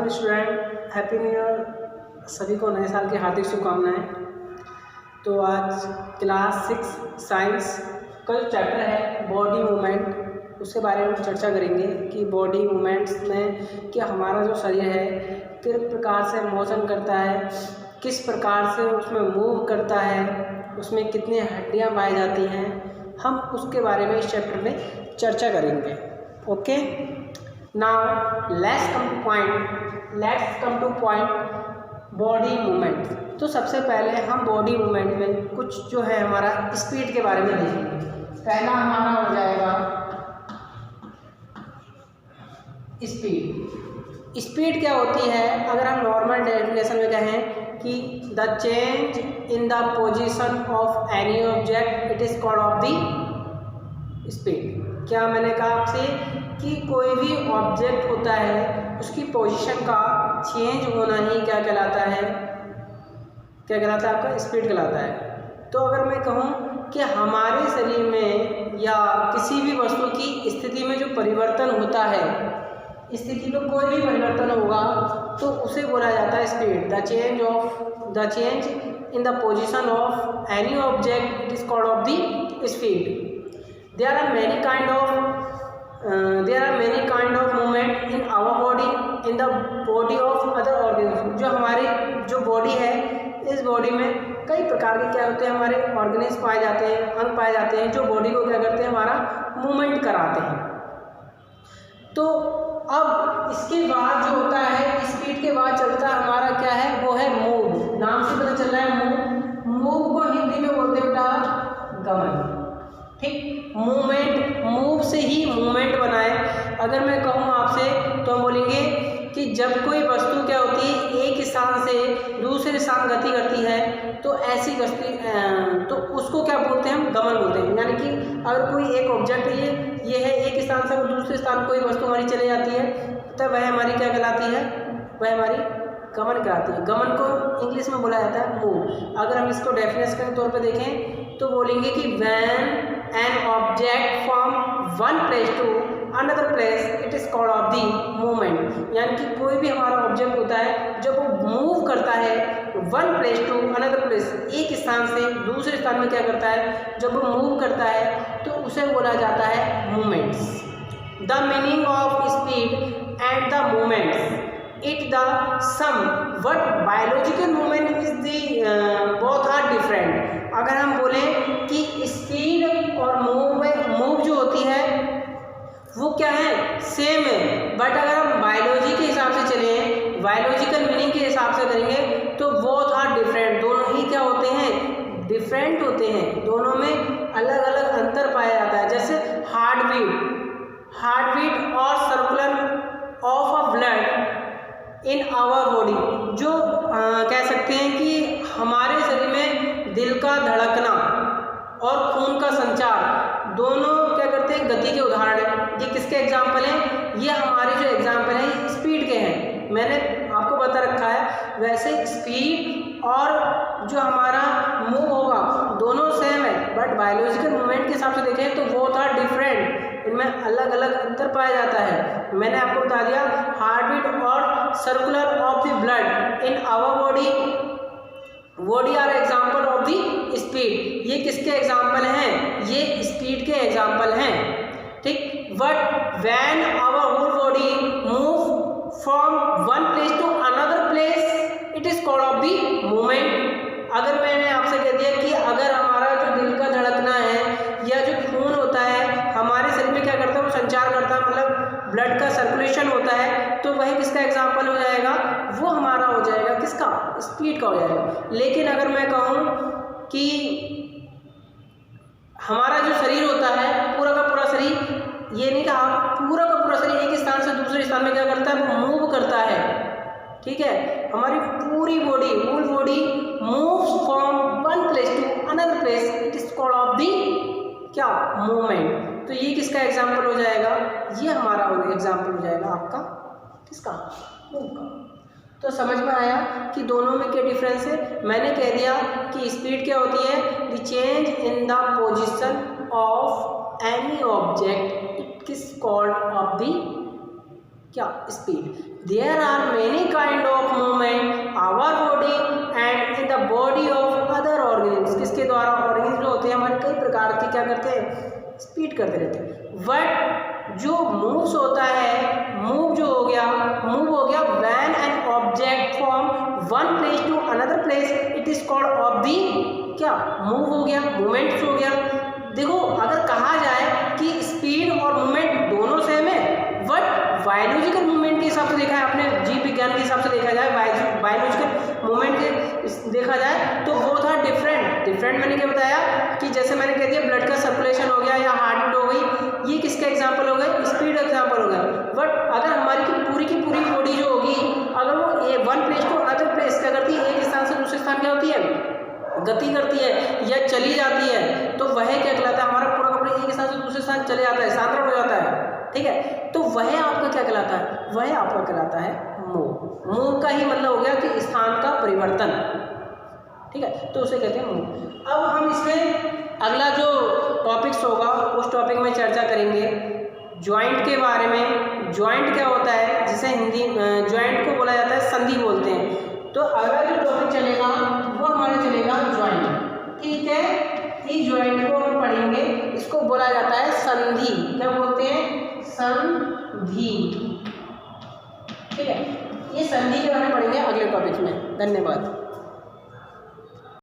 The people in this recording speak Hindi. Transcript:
Dear student, happy new year. सभी को नए साल की हार्दिक शुभकामनाएं। तो आज क्लास 6 साइंस का जो चैप्टर है बॉडी मूवमेंट, उसके बारे में चर्चा करेंगे कि बॉडी मूवमेंट्स में कि हमारा जो शरीर है किस प्रकार से मोशन करता है, किस प्रकार से उसमें मूव करता है, उसमें कितनी हड्डियां पाई जाती हैं, हम उसके बारे में इस चैप्टर में चर्चा करेंगे। Okay, now let's come two point body movement. तो सबसे पहले हम बॉडी मूवमेंट में कुछ जो है हमारा स्पीड के बारे में देखेंगे। पहला हमारा हो जाएगा स्पीड। स्पीड क्या होती है? अगर हम नॉर्मल डेफिनेशन में कहें कि the change in the position of any object it is called of the speed. क्या मैंने कहा आपसे कि कोई भी ऑब्जेक्ट होता है उसकी पोजीशन का चेंज होना ही क्या कहलाता है? क्या कहलाता है? आपका स्पीड कहलाता है। तो अगर मैं कहूँ कि हमारे शरीर में या किसी भी वस्तु की स्थिति में जो परिवर्तन होता है, स्थिति में कोई भी परिवर्तन होगा तो उसे बोला जाता है speed. The change in the position of any object it is called of the speed. There are many kind of movement in our body, in the body of other organisms। जो हमारी जो बॉडी है, इस बॉडी में कई प्रकार के क्या होते हैं, हमारे ऑर्गेनिज्म पाए जाते हैं, अंग पाए जाते हैं जो बॉडी को क्या करते हैं, हमारा मूवमेंट कराते हैं। तो अब इसके बाद जो होता है, स्पीड के बाद चलता है हमारा क्या है, वो है मूव। नाम से पता चल रहा है मूव। मूव को हिंदी में बोलते हैं बेटा गमन। ठीक, मूवमेंट, मूव से ही मूवमेंट बनाए। अगर मैं कहूँ आपसे तो हम बोलेंगे कि जब कोई वस्तु क्या होती है एक स्थान से दूसरे स्थान गति करती है तो ऐसी गति तो उसको क्या बोलते हैं, हम गमन बोलते हैं। यानी कि अगर कोई एक ऑब्जेक्ट है, ये है एक स्थान से दूसरे स्थान कोई वस्तु हमारी चली जाती है तब वह हमारी क्या कहलाती है, वह हमारी गमन कहलाती है। गमन को इंग्लिश में बोला जाता है मूव। अगर हम इसको डेफिनेशन के तौर पर देखें तो बोलेंगे कि when an object from one place to another place it is called of the movement। यानी कि कोई भी हमारा ऑब्जेक्ट होता है जब वो मूव करता है one place to another place, एक स्थान से दूसरे स्थान में क्या करता है, जब वो मूव करता है तो उसे बोला जाता है movements. The meaning of speed and the movements it the same but biological movement is the both are different. अगर हम बोले कि स्पीड और मूव जो होती है वो क्या है, सेम है, बट अगर हम बायोलॉजी के हिसाब से चलें, बायोलॉजिकल मीनिंग के हिसाब से करेंगे तो बोथ आर डिफरेंट। दोनों ही क्या होते हैं, डिफरेंट होते हैं। दोनों में अलग अलग अंतर पाया जाता है। जैसे हार्ट बीट और circular of a blood in our body, जो कह सकते हैं कि हमारे शरीर में दिल का धड़कना और खून का संचार दोनों क्या करते हैं, गति के उदाहरण हैं। ये किसके एग्जाम्पल हैं? ये हमारे जो एग्जाम्पल हैं स्पीड के हैं। मैंने आपको बता रखा है। वैसे स्पीड और जो हमारा मूव होगा दोनों सेम है, बट बायोलॉजिकल मूवमेंट के हिसाब से देखें तो वो था डिफरेंट। इनमें अलग अलग अंतर पाया जाता है। मैंने आपको बता दिया हार्ट बीट और circular of the blood in our body are example of the speed. ये किसके एग्जाम्पल हैं? ये स्पीड के एग्जाम्पल हैं। ठीक, but when our whole body move from one place to another place it is called of the movement. अगर मैंने आपसे कह दिया कि अगर हमारा जो दिल का धड़कना है या जो खून होता है हमारे शरीर में क्या करता है, वो संचार करता है, मतलब ब्लड का सर्कुलेशन होता है, तो वही किसका एग्जाम्पल हो जाएगा, वो हमारा हो जाएगा किसका, स्पीड का हो जाएगा। लेकिन अगर मैं कहूँ कि हमारा जो शरीर होता है पूरा का पूरा शरीर, ये नहीं कहा पूरा का पूरा शरीर एक स्थान से दूसरे स्थान में क्या करता है, वो मूव करता है। ठीक है, हमारी पूरी body, whole body moves from one place to another place it is called of the क्या, मूवमेंट। तो ये किसका एग्जाम्पल हो जाएगा, ये हमारा एग्जाम्पल हो जाएगा आपका किसका, मूव का। तो समझ में आया कि दोनों में क्या डिफरेंस है। मैंने कह दिया कि स्पीड क्या होती है, the change in the position of any object it is called of the क्या, speed. There are many kind of movement our body and in the body of other organism, किसके द्वारा, ऑर्गेनिज्म जो होते हैं हमारे कई प्रकार की क्या करते हैं, स्पीड करते रहते हैं। बट जो मूव्स होता है, मूव जो हो गया, मूव हो गया when an object from one place to another place, it is called of the, क्या, मूव हो गया, मूवमेंट्स हो गया। देखो अगर कहा जाए कि स्पीड और मूवमेंट दोनों सेम है, बट बायोलॉजिकल मूवमेंट के हिसाब से देखा है आपने, जीव विज्ञान के हिसाब से देखा जाए, बायोलॉजिकल मूवमेंट के देखा जाए तो वो था डिफरेंट मैंने क्या बताया कि जैसे मैंने कह दिया ब्लड का सर्कुलेशन हो गया या हार्ट बीट हो गई, ये किसका एग्जाम्पल हो गया, स्पीड एग्जाम्पल हो गया। बट अगर हमारी की पूरी बॉडी जो होगी, अगर वो one place to another place क्या करती है, एक स्थान से दूसरे स्थान क्या होती है, गति करती है या चली जाती है, तो वह क्या कहलाता है, हमारा पूरा का पूरा एक स्थान से दूसरे स्थान चले जाता है, स्थानांतरण हो जाता है, ठीक है, तो वह आपका क्या कहलाता है, वह आपका कहलाता है मूव। मूव का ही मतलब हो गया कि स्थान का परिवर्तन, ठीक है, तो उसे कहते हैं मूव। अब हम इसमें अगला जो टॉपिक्स होगा उस टॉपिक में चर्चा करेंगे जॉइंट के बारे में। जॉइंट क्या होता है, जिसे हिंदी जॉइंट को बोला जाता है संधि बोलते हैं। तो अगला जो टॉपिक चलेगा वो हमारा चलेगा जॉइंट, ठीक है। इस जॉइंट को हम पढ़ेंगे, इसको बोला जाता है संधि, क्या बोलते हैं, संधि, ठीक है। ये संधि के बारे में पढ़ेंगे अगले टॉपिक में। धन्यवाद।